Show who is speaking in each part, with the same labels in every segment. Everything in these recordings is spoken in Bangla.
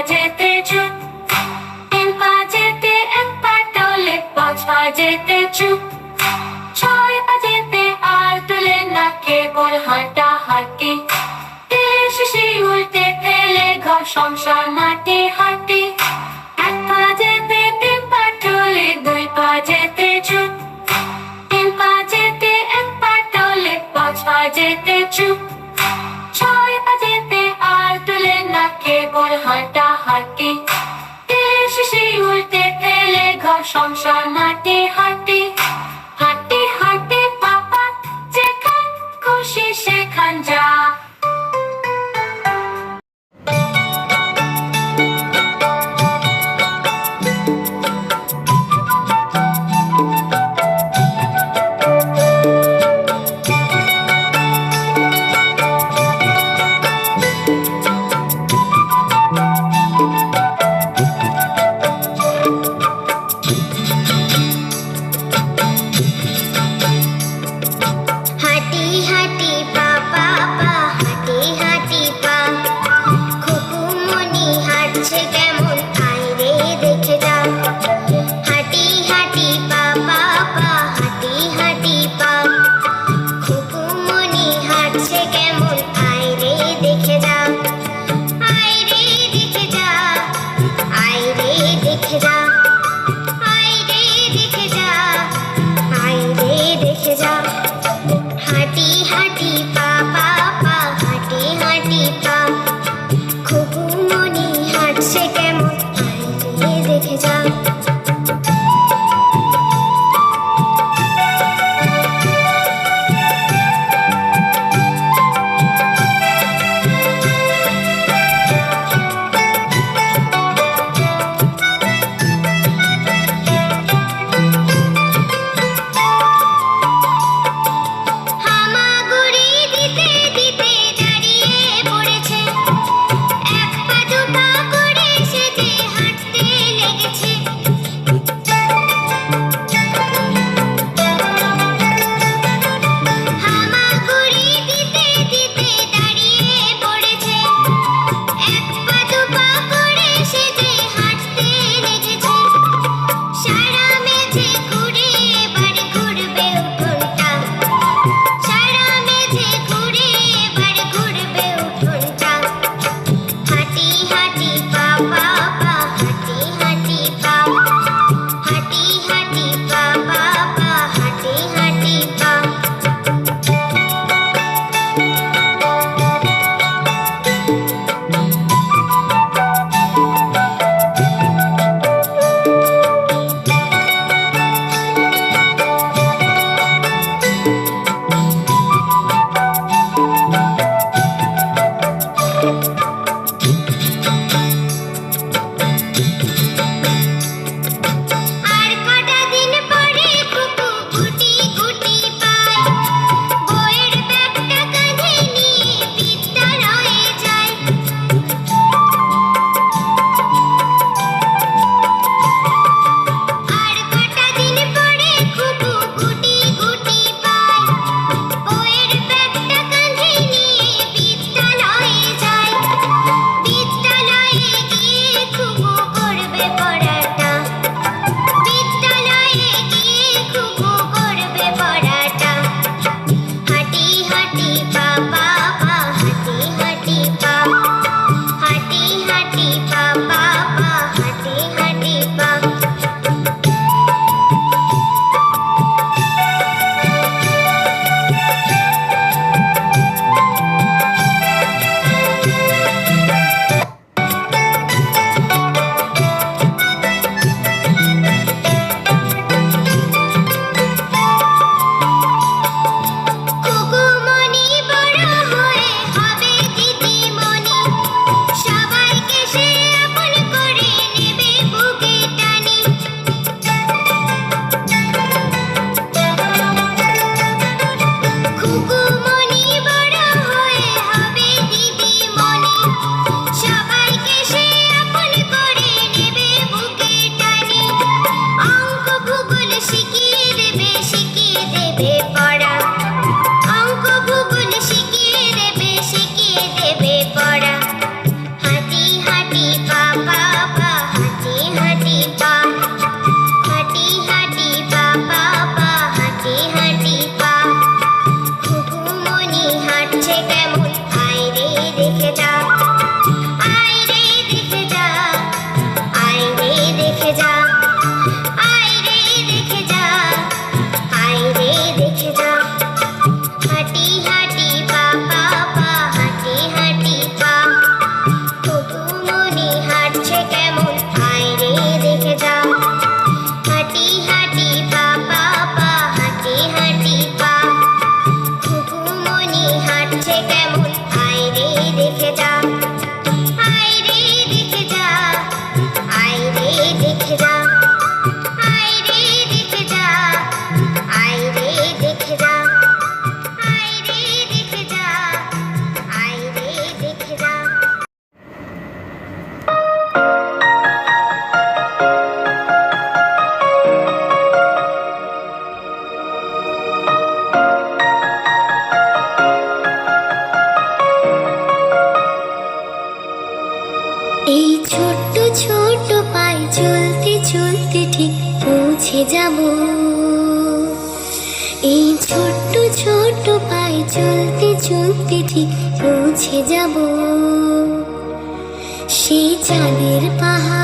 Speaker 1: যেতে চুপ, 3 পা যেতে 1 পা তোলে, 5 পা যেতে চুপ, 6 পা যেতে আর তোলে না, কেবল হাঁটাহাঁটি। তেলে শিশি উল্টে ফেলে ঘর সংসার মাটি হাঁটি। 1 পা যেতে 3 পা তোলে, 2 পা যেতে চুপ, 3 পা যেতে 1 পা তোলে, 5 পা যেতে চুপ, 6 পা যেতে আর তোলে না, কেবল হাঁটাহাঁটি। তেলে শিশি উল্টে ফেলে ঘর সংসার মাটি হাঁটি। হাঁটি হাঁটি পাপা, যেখান খুশি সেখান যা।
Speaker 2: চলতে চলতে ঠিক পৌঁছে যাব। এই ছোট্ট ছোট্ট পায়ে চলতে চলতে ঠিক পৌঁছে যাব। সেই চাঁদের পাহাড়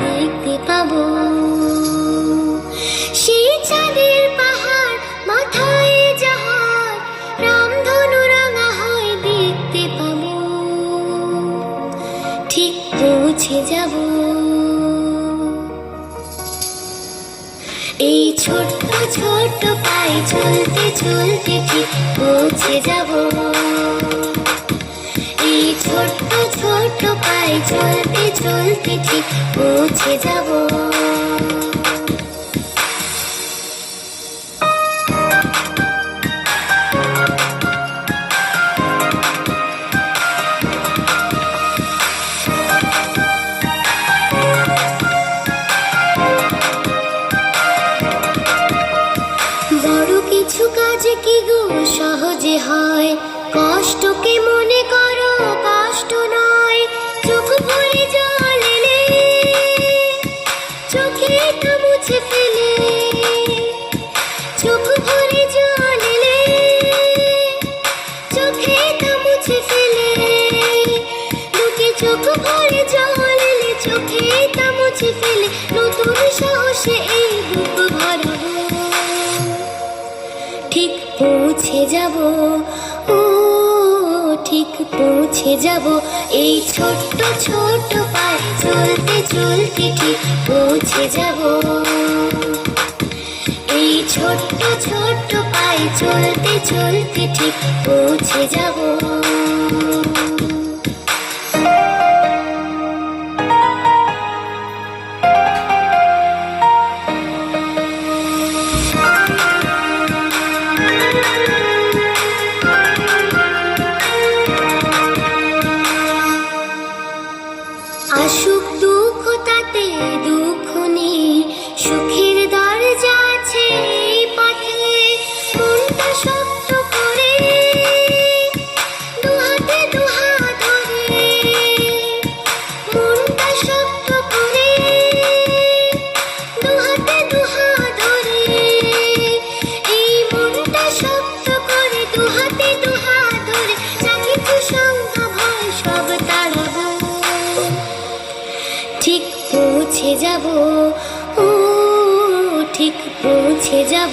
Speaker 2: দেখতে পাবো। সেই চাঁদের পাহাড় মাথায় যাহার রামধনু রাঙা হয় দেখতে পাবো। ঠিক পৌঁছে যাব। এই ছোট্ট ছোট্ট পায়ে চলতে চলতে ঠিক পৌঁছে যাব। এই ছোট্ট ছোট্ট পায়ে চলতে চলতে ঠিক পৌঁছে যাব। বড় কিছু কাজ কি গো সহজে হয়, কষ্টকে মনে করো কষ্ট নয়। চোখ ভরে জল এলে চোখেটা মুছে ফেলে, চোখ ভরে জল এলে চোখেটা মুছে ফেলে। দুটি চোখ ভরে জল এলে চোখেটা মুছে ফেলে। নতুন সাহসে এই বুক ভরাবো। ঠিক পৌঁছে যাব, ও ঠিক পৌঁছে যাব। এই ছোট্ট ছোট্ট পায়ে চলতে চলতে ঠিক পৌঁছে যাব। এই ছোট্ট ছোট্ট পায়ে চলতে চলতে ঠিক পৌঁছে যাব। আসুক দুঃখ তাতে দুঃখ নেই, সুখের দরজা আছে এই পথে। মনটা শক্ত করে দুহাতে দুহাত ধরে, মনটা শক্ত করে দুহাতে দুহাত ধরে। এই মনটা শক্ত করে দুহাতে দুহাত ধরে যা কিছু শঙ্কা ভয় সব তাড়াবো। ঠিক পৌঁছে যাব, ও ঠিক পৌঁছে যাব।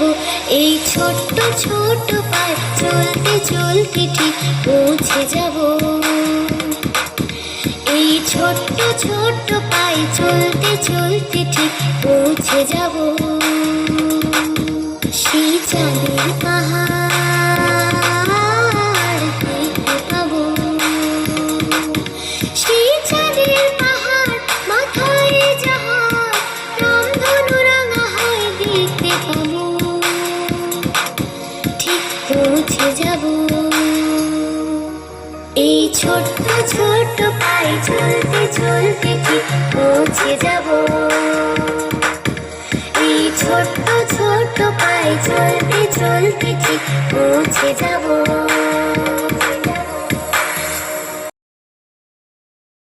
Speaker 2: এই ছোট্ট ছোট্ট পায়ে চলতে চলতে ঠিক পৌঁছে যাব। এই ছোট্ট ছোট্ট পায়ে চলতে চলতে ঠিক পৌঁছে যাব। সেই চাঁদের পাহাড় দেখতে পাবো। সেই চাঁদের পাহাড় মাথায় যাহার রামধনু রাঙা হয় দেখতে পাবো। ঠিক পৌঁছে যাব। এই ছোট্ট ছোট্ট পায়ে চলতে চলতে ঠিক পৌঁছে যাব। এই ছোট্ট ছোট্ট পায়ে চলতে চলতে ঠিক পৌঁছে যাব।